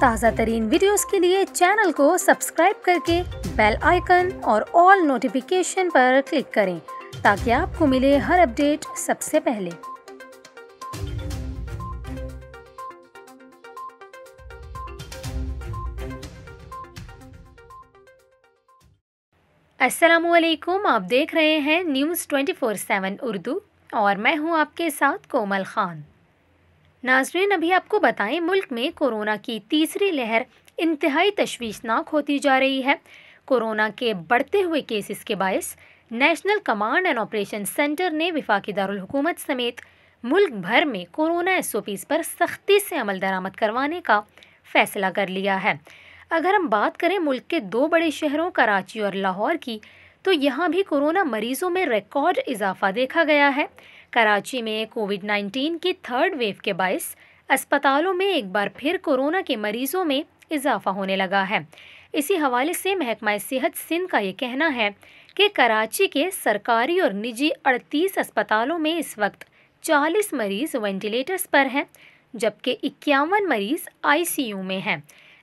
تازہ ترین ویڈیوز کے لیے چینل کو سبسکرائب کر کے بیل آئیکن اور آل نوٹیفیکیشن پر کلک کریں تاکہ آپ کو ملے ہر اپڈیٹ سب سے پہلے۔ السلام علیکم، آپ دیکھ رہے ہیں نیوز 24/7 اردو اور میں ہوں آپ کے ساتھ کومل خان۔ ناظرین، ابھی آپ کو بتائیں، ملک میں کورونا کی تیسری لہر انتہائی تشویشناک ہوتی جا رہی ہے۔ کورونا کے بڑھتے ہوئے کیسز کے باعث national command and operation centre نے وفاقی دارالحکومت سمیت ملک بھر میں کورونا SOPs پر سختی سے عمل درآمد کروانے کا فیصلہ کر لیا ہے۔ اگر ہم بات کریں ملک کے دو بڑے شہروں کراچی اور لاہور کی، تو یہاں بھی کورونا مریضوں میں ریکارڈ اضافہ دیکھا گیا ہے۔ کراچی میں کووڈ-19 کی تھرڈ ویو کے باعث اسپتالوں میں ایک بار پھر کورونا کے مریضوں میں اضافہ ہونے لگا ہے۔ اسی حوالے سے محکمہ صحت سندھ کا یہ کہنا ہے کہ کراچی کے سرکاری اور نجی 38 اسپتالوں میں اس وقت 40 مریض وینٹیلیٹرز پر ہیں، جبکہ 51 مریض ICU میں ہیں۔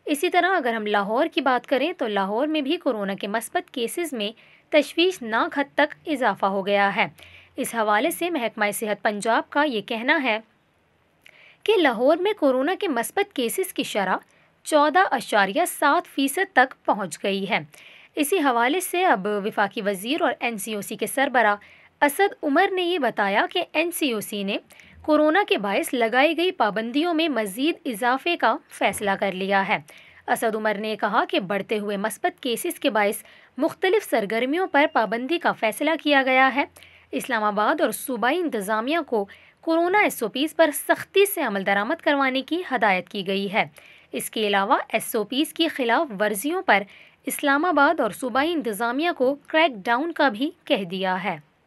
اسی طرح اگر ہم لاہور کی بات کریں تو لاہور میں بھی کورونا کے مثبت کیسز میں تشویشناک حد تک اضافہ ہو گیا ہے۔ اس حوالے سے محکمہ صحت پنجاب کا یہ کہنا ہے کہ لاہور میں کورونا کے مثبت کیسز کی شرح 14.7% تک پہنچ گئی ہے۔ اسی حوالے سے اب وفاقی وزیر اور NCOC کے سربراہ اسد عمر نے یہ بتایا کہ NCOC نے کورونا کے باعث لگائی گئی پابندیوں میں مزید اضافے کا فیصلہ کر لیا ہے۔ اسد عمر نے کہا کہ بڑھتے ہوئے مثبت کیسز کے باعث مختلف سرگرمیوں پر پابندی کا فیصلہ کیا گیا ہے۔ اسلام آباد اور صوبائی انتظامیہ کو کورونا SOPs پر سختی سے عمل درآمد کروانے کی ہدایت کی گئی ہے۔ اس کے علاوہ SOPs کی خلاف ورزیوں پر اسلام آباد اور صوبائی انتظامیہ کو کریک ڈاؤن کا بھی کہہ دیا ہے۔